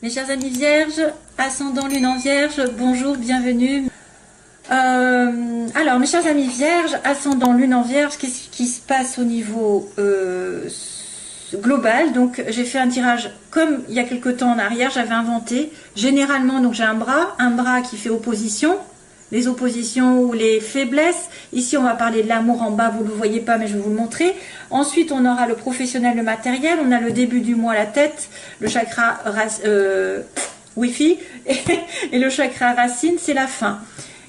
Mes chers amis vierges, ascendant lune en vierge, bonjour, bienvenue. Alors mes chers amis vierges, ascendant lune en vierge, qu'est-ce qui se passe au niveau global? Donc j'ai fait un tirage comme il y a quelques temps en arrière, j'avais inventé. Généralement, donc j'ai un bras qui fait opposition. Les oppositions ou les faiblesses. Ici, on va parler de l'amour en bas, vous ne le voyez pas, mais je vais vous le montrer. Ensuite, on aura le professionnel, le matériel. On a le début du mois, la tête, le chakra Wi-Fi et le chakra racine, c'est la fin.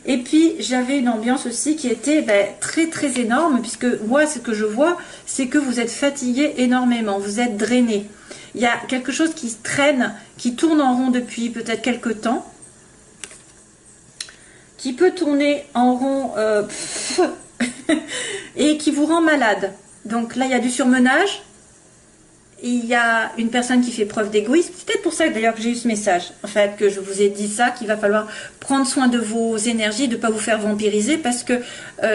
Et puis, j'avais une ambiance aussi qui était très, très énorme, puisque moi, ce que je vois, c'est que vous êtes fatigué énormément, vous êtes drainé. Il y a quelque chose qui traîne, qui tourne en rond depuis peut-être quelques temps, qui peut tourner en rond et qui vous rend malade. Donc là, il y a du surmenage. Il y a une personne qui fait preuve d'égoïsme. C'est peut-être pour ça d'ailleurs que j'ai eu ce message, en fait, que je vous ai dit ça, qu'il va falloir prendre soin de vos énergies, de ne pas vous faire vampiriser, parce que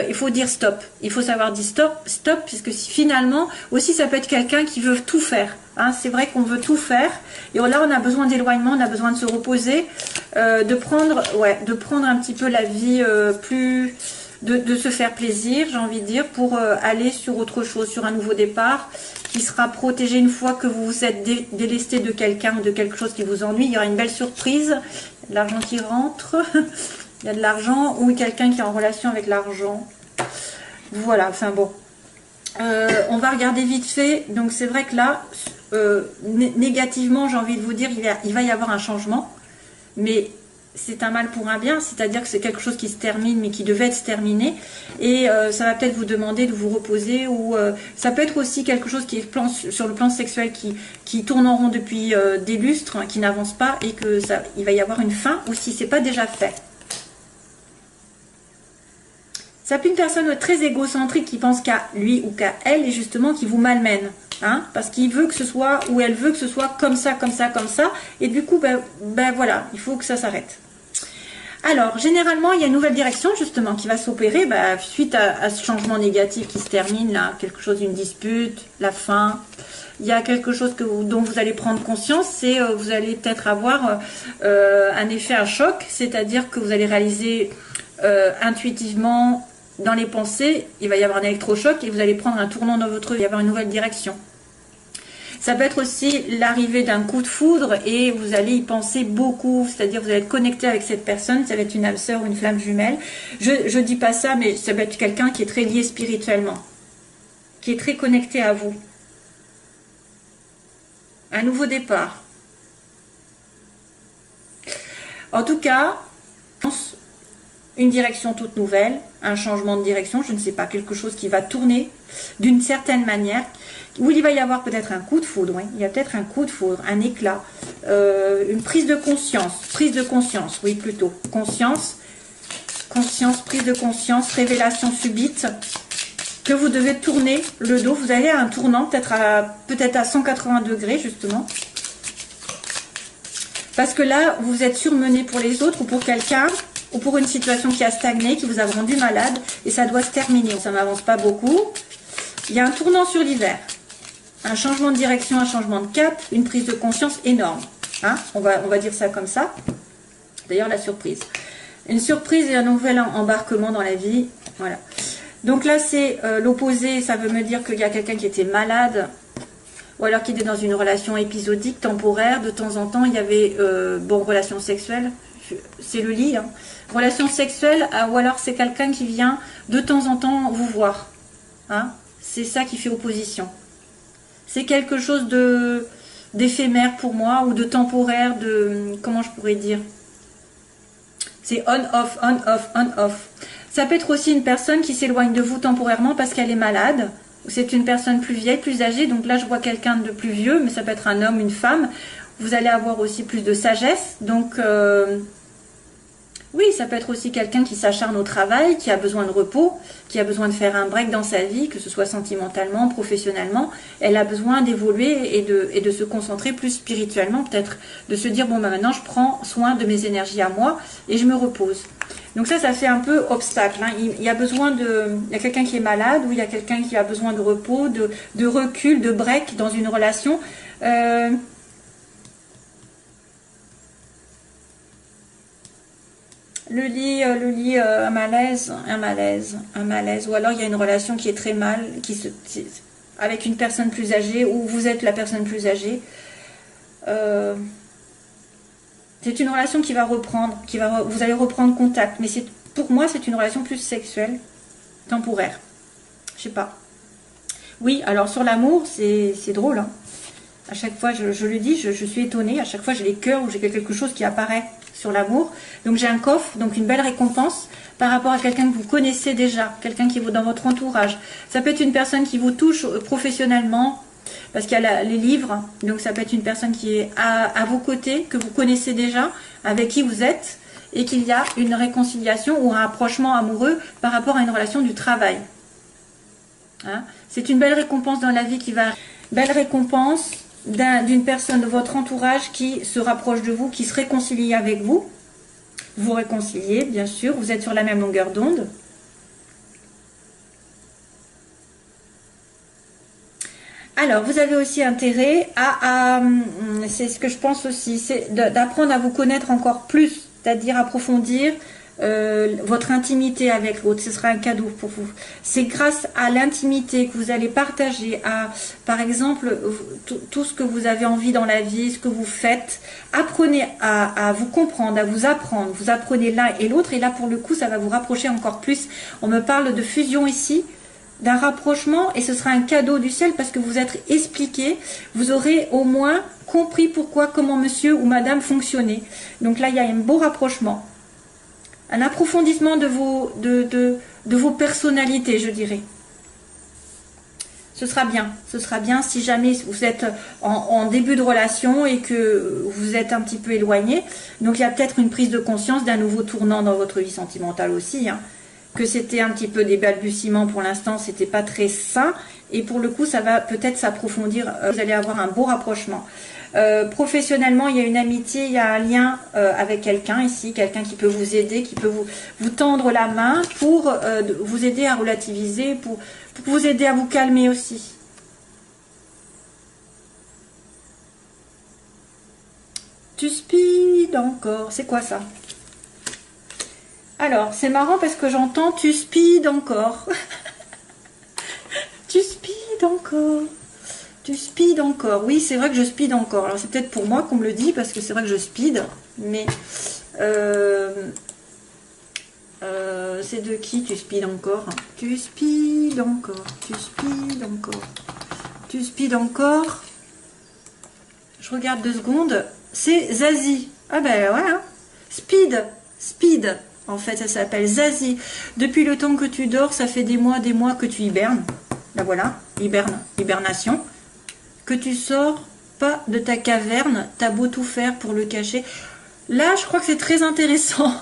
il faut dire stop. Il faut savoir dire stop, puisque si, finalement, aussi ça peut être quelqu'un qui veut tout faire. Hein, c'est vrai qu'on veut tout faire. Et là, on a besoin d'éloignement, on a besoin de se reposer, de prendre un petit peu la vie plus... De se faire plaisir, j'ai envie de dire, pour aller sur autre chose, sur un nouveau départ, qui sera protégé une fois que vous vous êtes délesté de quelqu'un ou de quelque chose qui vous ennuie. Il y aura une belle surprise, de l'argent qui rentre, il y a de l'argent, ou quelqu'un qui est en relation avec l'argent. Voilà, enfin bon. On va regarder vite fait. Donc c'est vrai que là, négativement, j'ai envie de vous dire, il va y avoir un changement, mais... c'est un mal pour un bien, c'est-à-dire que c'est quelque chose qui se termine, mais qui devait se terminer, et ça va peut-être vous demander de vous reposer, ou ça peut être aussi quelque chose qui est sur le plan sexuel, qui tourne en rond depuis des lustres, hein, qui n'avance pas, et que il va y avoir une fin, ou si c'est pas déjà fait. Ça peut être une personne très égocentrique qui pense qu'à lui ou qu'à elle, et justement qui vous malmène. Hein, parce qu'il veut que ce soit, ou elle veut que ce soit comme ça, comme ça, comme ça, et du coup, voilà, il faut que ça s'arrête. Alors, généralement, il y a une nouvelle direction, justement, qui va s'opérer suite à ce changement négatif qui se termine, là, quelque chose, une dispute, la fin. Il y a quelque chose dont vous allez prendre conscience, c'est vous allez peut-être avoir un effet à choc, c'est-à-dire que vous allez réaliser intuitivement, dans les pensées, il va y avoir un électrochoc et vous allez prendre un tournant dans votre vie, il va y avoir une nouvelle direction. Ça peut être aussi l'arrivée d'un coup de foudre et vous allez y penser beaucoup, c'est-à-dire vous allez être connecté avec cette personne, ça va être une âme sœur ou une flamme jumelle. Je dis pas ça, mais ça va être quelqu'un qui est très lié spirituellement, qui est très connecté à vous. Un nouveau départ. En tout cas, une direction toute nouvelle, un changement de direction, je ne sais pas, quelque chose qui va tourner d'une certaine manière, où il va y avoir peut-être un coup de foudre, oui, il y a peut-être un coup de foudre, un éclat, une prise de conscience, oui plutôt, conscience, prise de conscience, révélation subite, que vous devez tourner le dos, vous allez à un tournant, peut-être à 180 degrés justement, parce que là, vous êtes surmené pour les autres ou pour quelqu'un, ou pour une situation qui a stagné, qui vous a rendu malade, et ça doit se terminer. Ça n'avance pas beaucoup. Il y a un tournant sur l'hiver, un changement de direction, un changement de cap, une prise de conscience énorme. Hein, on va dire ça comme ça. D'ailleurs, la surprise. Une surprise et un nouvel embarquement dans la vie. Voilà. Donc là, c'est l'opposé. Ça veut me dire qu'il y a quelqu'un qui était malade, ou alors qui était dans une relation épisodique, temporaire. De temps en temps, il y avait, relation sexuelle. C'est le lit, hein. Relation sexuelle, ou alors c'est quelqu'un qui vient de temps en temps vous voir, hein. C'est ça qui fait opposition. C'est quelque chose d'éphémère pour moi, ou de temporaire, comment je pourrais dire, c'est on-off, on-off, on-off. Ça peut être aussi une personne qui s'éloigne de vous temporairement parce qu'elle est malade, ou c'est une personne plus vieille, plus âgée, donc là je vois quelqu'un de plus vieux, mais ça peut être un homme, une femme. Vous allez avoir aussi plus de sagesse, donc oui, ça peut être aussi quelqu'un qui s'acharne au travail, qui a besoin de repos, qui a besoin de faire un break dans sa vie, que ce soit sentimentalement, professionnellement. Elle a besoin d'évoluer et de se concentrer plus spirituellement, peut-être de se dire, bon, maintenant je prends soin de mes énergies à moi et je me repose. Donc ça fait un peu obstacle. Hein. Il y a quelqu'un qui est malade, ou il y a quelqu'un qui a besoin de repos, de recul, de break dans une relation. un malaise, ou alors il y a une relation qui est très mal, avec une personne plus âgée, ou vous êtes la personne plus âgée. C'est une relation qui va reprendre, vous allez reprendre contact, mais pour moi c'est une relation plus sexuelle, temporaire. Je sais pas. Oui, alors sur l'amour, c'est drôle, hein. À chaque fois, je le dis, je suis étonnée. À chaque fois, j'ai les cœurs ou j'ai quelque chose qui apparaît sur l'amour. Donc, j'ai un coffre, donc une belle récompense par rapport à quelqu'un que vous connaissez déjà, quelqu'un qui est dans votre entourage. Ça peut être une personne qui vous touche professionnellement, parce qu'il y a les livres. Donc, ça peut être une personne qui est à vos côtés, que vous connaissez déjà, avec qui vous êtes, et qu'il y a une réconciliation ou un rapprochement amoureux par rapport à une relation du travail. Hein? C'est une belle récompense dans la vie qui va... Belle récompense d'une personne de votre entourage qui se rapproche de vous, qui se réconcilie avec vous. Vous réconciliez, bien sûr, vous êtes sur la même longueur d'onde. Alors, vous avez aussi intérêt c'est ce que je pense aussi, c'est d'apprendre à vous connaître encore plus, c'est-à-dire approfondir votre intimité avec l'autre. Ce sera un cadeau pour vous. C'est grâce à l'intimité que vous allez partager, par exemple, tout ce que vous avez envie dans la vie, ce que vous faites. Apprenez à vous comprendre, à vous apprendre. Vous apprenez l'un et l'autre, et là, pour le coup, ça va vous rapprocher encore plus. On me parle de fusion ici, d'un rapprochement, et ce sera un cadeau du ciel parce que vous êtes expliqué. Vous aurez au moins compris comment monsieur ou madame fonctionnait. Donc là, il y a un beau rapprochement. Un approfondissement de vos personnalités, je dirais. Ce sera bien si jamais vous êtes en début de relation et que vous êtes un petit peu éloigné. Donc il y a peut-être une prise de conscience d'un nouveau tournant dans votre vie sentimentale aussi, hein. Que c'était un petit peu des balbutiements pour l'instant, c'était pas très sain. Et pour le coup, ça va peut-être s'approfondir. Vous allez avoir un beau rapprochement. Professionnellement, il y a une amitié, il y a un lien avec quelqu'un ici, quelqu'un qui peut vous aider, qui peut vous tendre la main pour vous aider à relativiser, pour vous aider à vous calmer aussi. Tu speed encore, c'est quoi ça? Alors, c'est marrant parce que j'entends tu speed encore. Tu speed encore. Tu speed encore. Oui, c'est vrai que je speed encore. Alors, c'est peut-être pour moi qu'on me le dit parce que c'est vrai que je speed. Mais c'est de qui tu speed encore? Tu speed encore. Tu speed encore. Tu speed encore. Je regarde 2 secondes. C'est Zazie. Ah ben voilà. Speed. En fait, ça s'appelle Zazie. Depuis le temps que tu dors, ça fait des mois que tu hibernes. Là voilà, hibernation. Que tu sors pas de ta caverne, t'as beau tout faire pour le cacher. Là, je crois que c'est très intéressant.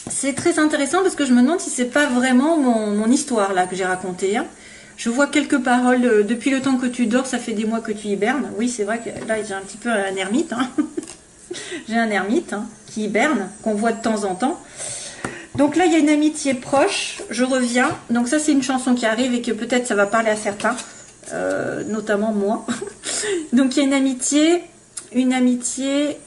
C'est très intéressant parce que je me demande si c'est pas vraiment mon histoire là que j'ai racontée. Hein. Je vois quelques paroles. Depuis le temps que tu dors, ça fait des mois que tu hibernes. Oui, c'est vrai que là, j'ai un petit peu un ermite. Hein. J'ai un ermite qui hiberne, qu'on voit de temps en temps. Donc là, il y a une amitié proche. Je reviens. Donc ça, c'est une chanson qui arrive et que peut-être ça va parler à certains, notamment moi. Donc il y a une amitié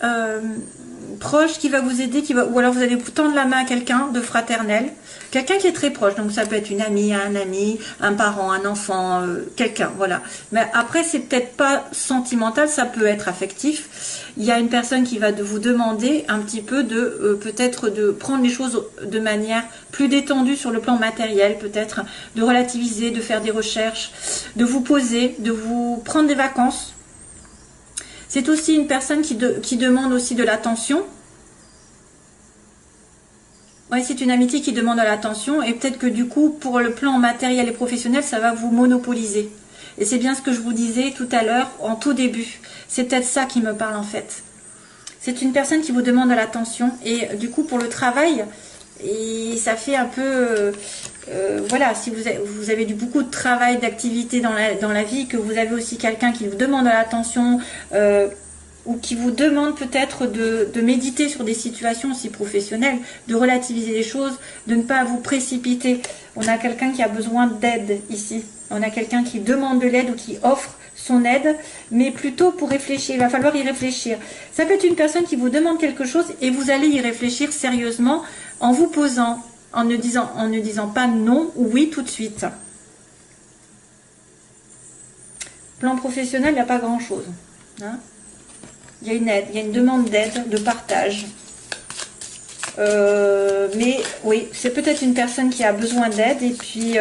proche qui va vous aider, ou alors vous allez vous tendre la main à quelqu'un de fraternel, quelqu'un qui est très proche. Donc ça peut être une amie, un ami, un parent, un enfant, quelqu'un, voilà. Mais après, c'est peut-être pas sentimental, ça peut être affectif. Il y a une personne qui va vous demander un petit peu peut-être de prendre les choses de manière plus détendue sur le plan matériel, peut-être de relativiser, de faire des recherches, de vous poser, de vous prendre des vacances. C'est aussi une personne qui demande aussi de l'attention. Oui, c'est une amitié qui demande de l'attention et peut-être que du coup, pour le plan matériel et professionnel, ça va vous monopoliser. Et c'est bien ce que je vous disais tout à l'heure, en tout début. C'est peut-être ça qui me parle en fait. C'est une personne qui vous demande de l'attention et du coup, pour le travail, et ça fait un peu... voilà, si vous avez beaucoup de travail, d'activité dans la vie, que vous avez aussi quelqu'un qui vous demande de l'attention ou qui vous demande peut-être de méditer sur des situations aussi professionnelles, de relativiser les choses, de ne pas vous précipiter. On a quelqu'un qui a besoin d'aide ici. On a quelqu'un qui demande de l'aide ou qui offre son aide, mais plutôt pour réfléchir. Il va falloir y réfléchir. Ça peut être une personne qui vous demande quelque chose et vous allez y réfléchir sérieusement en vous posant, en ne disant pas non ou oui tout de suite. Plan professionnel, il n'y a pas grand-chose. Hein. Il y a une aide, il y a une demande d'aide, de partage. Mais oui, c'est peut-être une personne qui a besoin d'aide et puis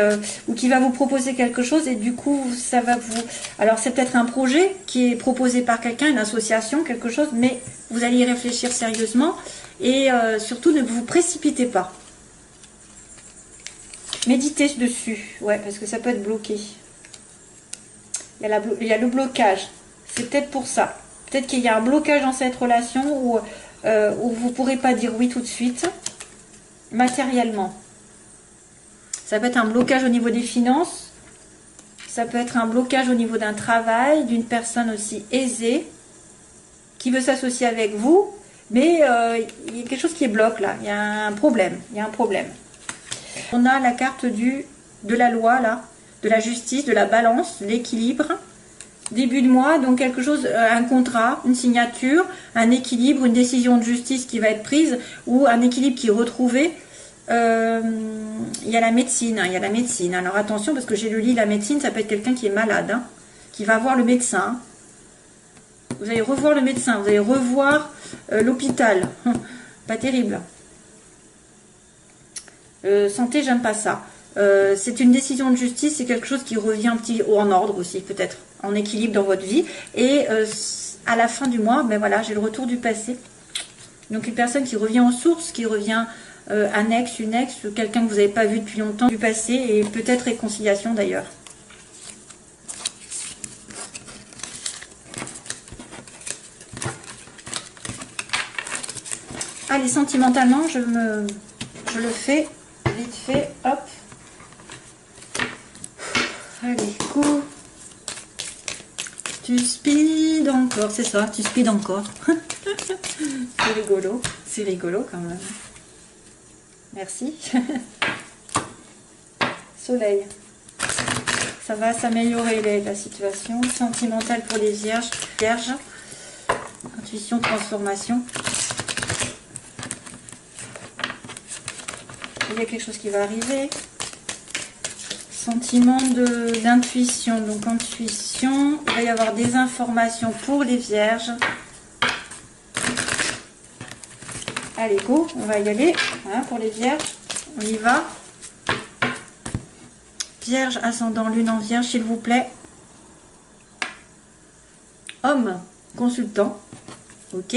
ou qui va vous proposer quelque chose et du coup ça va vous... Alors c'est peut-être un projet qui est proposé par quelqu'un, une association, quelque chose, mais vous allez y réfléchir sérieusement et surtout ne vous précipitez pas. Méditez dessus, ouais, parce que ça peut être bloqué. Il y a le blocage, c'est peut-être pour ça. Peut-être qu'il y a un blocage dans cette relation où vous ne pourrez pas dire oui tout de suite, matériellement. Ça peut être un blocage au niveau des finances, ça peut être un blocage au niveau d'un travail, d'une personne aussi aisée, qui veut s'associer avec vous, mais il y a quelque chose qui bloque là, il y a un problème, On a la carte de la loi là, de la justice, de la balance, l'équilibre. Début de mois, donc quelque chose, un contrat, une signature, un équilibre, une décision de justice qui va être prise ou un équilibre qui est retrouvé. Il y a la médecine, il y a la médecine. Alors attention parce que j'ai lu la médecine, ça peut être quelqu'un qui est malade, hein, qui va voir le médecin. Vous allez revoir le médecin, vous allez revoir l'hôpital. Pas terrible. Santé, j'aime pas ça. C'est une décision de justice, c'est quelque chose qui revient un petit en ordre aussi, peut-être, en équilibre dans votre vie. Et à la fin du mois, ben voilà, j'ai le retour du passé. Donc une personne qui revient aux sources, qui revient un ex, une ex, quelqu'un que vous n'avez pas vu depuis longtemps du passé, et peut-être réconciliation d'ailleurs. Allez, sentimentalement, je le fais vite fait, hop. Allez, coup. Tu speed encore, c'est ça, tu speed encore. C'est rigolo quand même. Merci. Soleil. Ça va s'améliorer la situation. Sentimentale pour les vierges. Vierges. Intuition, transformation. Il y a quelque chose qui va arriver. Sentiment d'intuition. Donc intuition, il va y avoir des informations pour les vierges. Allez, go, on va y aller. Voilà, pour les vierges, on y va. Vierge, ascendant, lune en vierge, s'il vous plaît. Homme, consultant. Ok.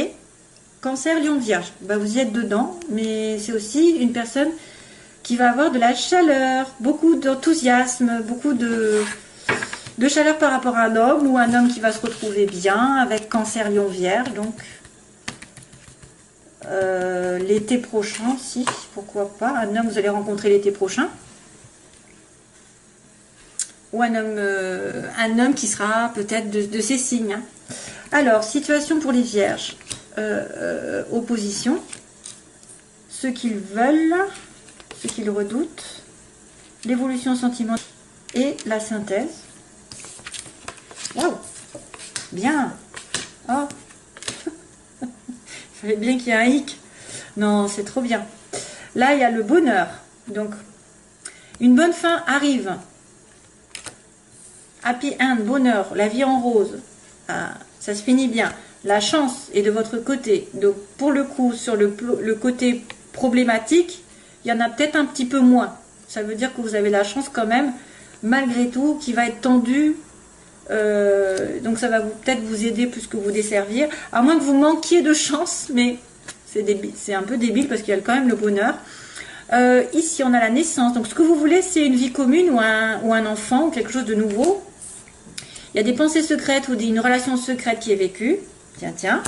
Cancer, lion, vierge. Bah, vous y êtes dedans, mais c'est aussi une personne qui va avoir de la chaleur, beaucoup d'enthousiasme, beaucoup de chaleur par rapport à un homme, ou un homme qui va se retrouver bien avec Cancer, Lion, Vierge. Donc l'été prochain, si, pourquoi pas, un homme vous allez rencontrer l'été prochain, ou un homme qui sera peut-être de ces signes. Hein. Alors, situation pour les vierges, opposition, ce qu'ils veulent, ce qu'ils redoutent, l'évolution sentimentale et la synthèse. Waouh, bien. Oh, il fallait bien qu'il y ait un hic. Non, c'est trop bien. Là, il y a le bonheur. Donc, une bonne fin arrive. Happy end, bonheur, la vie en rose. Ah, ça se finit bien. La chance est de votre côté. Donc, pour le coup, sur le côté problématique, il y en a peut-être un petit peu moins. Ça veut dire que vous avez la chance quand même, malgré tout, qui va être tendue. Donc ça va peut-être vous aider plus que vous desservir. À moins que vous manquiez de chance, mais c'est un peu débile parce qu'il y a quand même le bonheur. Ici, on a la naissance. Donc ce que vous voulez, c'est une vie commune ou un enfant ou quelque chose de nouveau. Il y a des pensées secrètes ou une relation secrète qui est vécue. Tiens, tiens.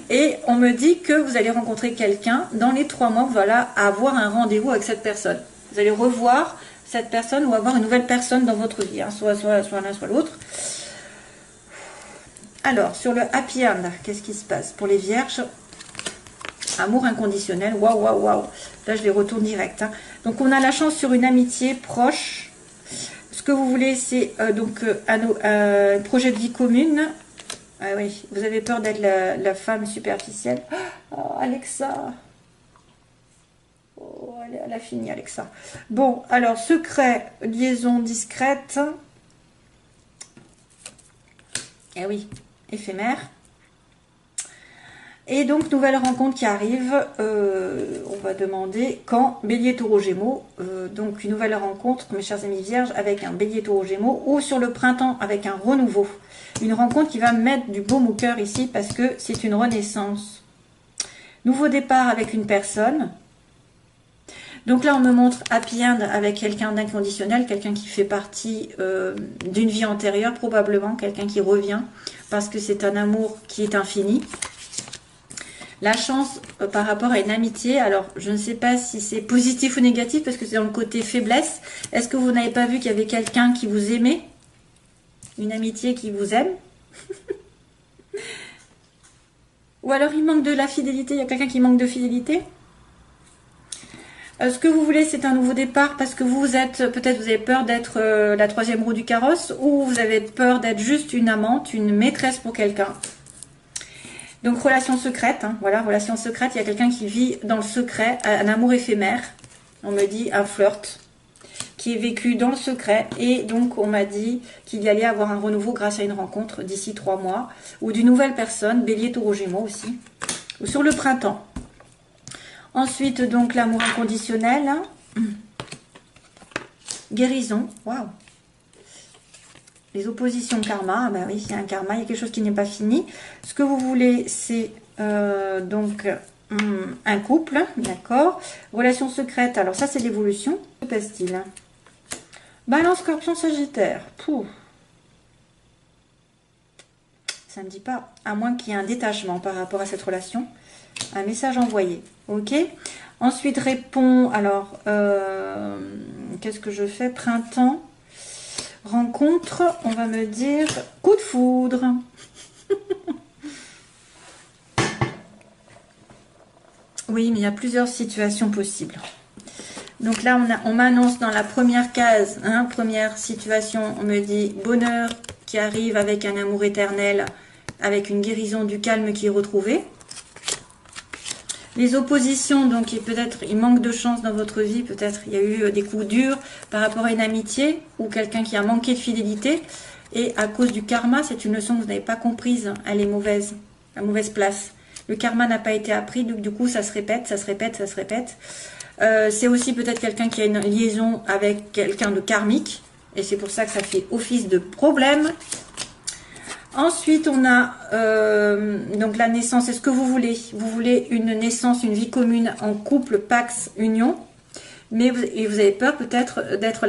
Et on me dit que vous allez rencontrer quelqu'un dans les 3 mois, voilà, avoir un rendez-vous avec cette personne. Vous allez revoir cette personne ou avoir une nouvelle personne dans votre vie, hein, soit l'un, soit l'autre. Alors, sur le happy end, qu'est-ce qui se passe pour les vierges? Amour inconditionnel, waouh, waouh, waouh. Là, je les retourne direct. Hein. Donc, on a la chance sur une amitié proche. que vous voulez, c'est un projet de vie commune. Ah oui, vous avez peur d'être la femme superficielle. Oh, Alexa. Oh, elle a fini, Alexa. Bon, alors, secret, liaison discrète. Eh oui, éphémère. Et donc, nouvelle rencontre qui arrive. On va demander quand Bélier, Taureau, Gémeaux. Donc, une nouvelle rencontre, mes chers amis vierges, avec un Bélier, Taureau, Gémeaux. Ou sur le printemps, avec un renouveau. Une rencontre qui va mettre du baume au cœur ici, parce que c'est une renaissance. Nouveau départ avec une personne. Donc là, on me montre happy end avec quelqu'un d'inconditionnel, quelqu'un qui fait partie d'une vie antérieure, probablement, quelqu'un qui revient, parce que c'est un amour qui est infini. La chance par rapport à une amitié, alors je ne sais pas si c'est positif ou négatif, parce que c'est dans le côté faiblesse. Est-ce que vous n'avez pas vu qu'il y avait quelqu'un qui vous aimait? Une amitié qui vous aime? Ou alors il manque de la fidélité, il y a quelqu'un qui manque de fidélité? Ce que vous voulez, c'est un nouveau départ parce que vous êtes, peut-être vous avez peur d'être la troisième roue du carrosse, ou vous avez peur d'être juste une amante, une maîtresse pour quelqu'un. Donc relation secrète, hein, voilà, relation secrète, il y a quelqu'un qui vit dans le secret, un amour éphémère, on me dit un flirt, qui est vécu dans le secret, et donc on m'a dit qu'il y allait avoir un renouveau grâce à une rencontre d'ici 3 mois, ou d'une nouvelle personne, Bélier, Taureau, Gémeaux aussi, ou sur le printemps. Ensuite, donc, l'amour inconditionnel. Guérison. Waouh. Les oppositions karma. Ah ben oui, il y a un karma, il y a quelque chose qui n'est pas fini. Ce que vous voulez, c'est donc un couple. D'accord. Relation secrète. Alors, ça, c'est l'évolution. Que passe-t-il? Balance, Scorpion, Sagittaire. Pouh. Ça ne me dit pas. À moins qu'il y ait un détachement par rapport à cette relation. Un message envoyé. Ok. Ensuite, répond. Alors, qu'est-ce que je fais? Printemps. Rencontre. On va me dire coup de foudre. Oui, mais il y a plusieurs situations possibles. Donc là, on m'annonce dans la première case, hein, première situation, on me dit bonheur qui arrive avec un amour éternel, avec une guérison du calme qui est retrouvée. Les oppositions, donc peut-être il manque de chance dans votre vie, peut-être il y a eu des coups durs par rapport à une amitié ou quelqu'un qui a manqué de fidélité. Et à cause du karma, c'est une leçon que vous n'avez pas comprise, elle est mauvaise, à mauvaise place. Le karma n'a pas été appris, donc du coup ça se répète, ça se répète, ça se répète. C'est aussi peut-être quelqu'un qui a une liaison avec quelqu'un de karmique, et c'est pour ça que ça fait office de problème. Ensuite, on a donc la naissance. Est-ce que vous voulez? Vous voulez une naissance, une vie commune en couple, pax, union. Mais vous avez peur peut-être d'être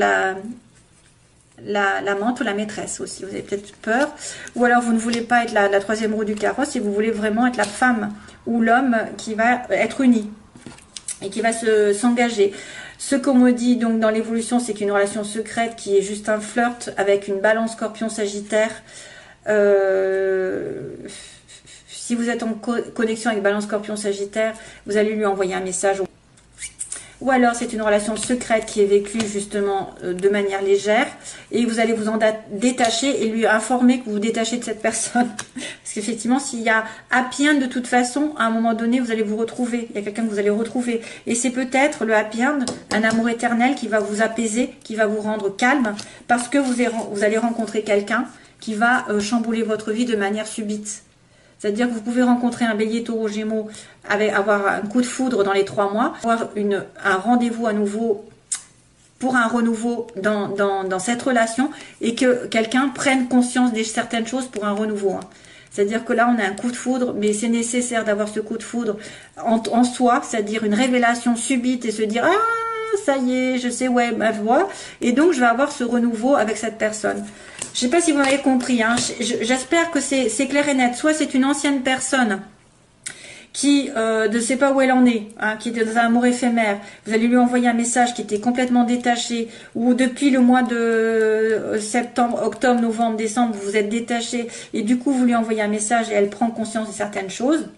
l'amante ou la maîtresse aussi. Vous avez peut-être peur. Ou alors vous ne voulez pas être la troisième roue du carrosse et vous voulez vraiment être la femme ou l'homme qui va être uni et qui va s'engager. Ce qu'on me dit donc dans l'évolution, c'est qu'une relation secrète qui est juste un flirt avec une balance Scorpion Sagittaire. Si vous êtes en connexion avec Balance Scorpion Sagittaire, vous allez lui envoyer un message. Ou alors c'est une relation secrète qui est vécue justement de manière légère et vous allez vous en détacher et lui informer que vous vous détachez de cette personne. Parce qu'effectivement, s'il y a happy end, de toute façon, à un moment donné, vous allez vous retrouver. Il y a quelqu'un que vous allez retrouver. Et c'est peut-être le happy end, un amour éternel qui va vous apaiser, qui va vous rendre calme parce que vous allez rencontrer quelqu'un qui va chambouler votre vie de manière subite. C'est-à-dire que vous pouvez rencontrer un Bélier, Taureau, Gémeaux, avoir un coup de foudre dans les 3 mois, avoir un rendez-vous à nouveau pour un renouveau dans cette relation et que quelqu'un prenne conscience de certaines choses pour un renouveau. Hein. C'est-à-dire que là, on a un coup de foudre, mais c'est nécessaire d'avoir ce coup de foudre en soi, c'est-à-dire une révélation subite et se dire « Ah, ça y est, je sais, ouais, ma voix. » Et donc, je vais avoir ce renouveau avec cette personne. Je ne sais pas si vous m'avez compris, hein. J'espère que c'est clair et net. Soit c'est une ancienne personne qui ne sait pas où elle en est, hein, qui est dans un amour éphémère. Vous allez lui envoyer un message qui était complètement détaché, ou depuis le mois de septembre, octobre, novembre, décembre, vous vous êtes détaché, et du coup vous lui envoyez un message et elle prend conscience de certaines choses.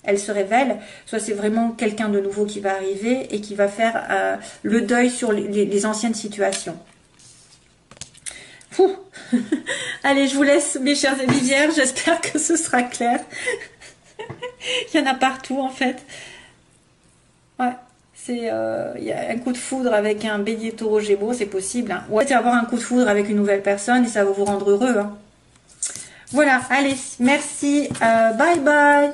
Elle se révèle, soit c'est vraiment quelqu'un de nouveau qui va arriver et qui va faire le deuil sur les anciennes situations. Pouh. Allez, je vous laisse, mes chers amis vierges. J'espère que ce sera clair. Il y en a partout, en fait. Ouais. C'est, il y a un coup de foudre avec un bélier taureau gémeaux, c'est possible. Hein. Ou avoir un coup de foudre avec une nouvelle personne et ça va vous rendre heureux. Hein. Voilà, allez, merci. Bye bye.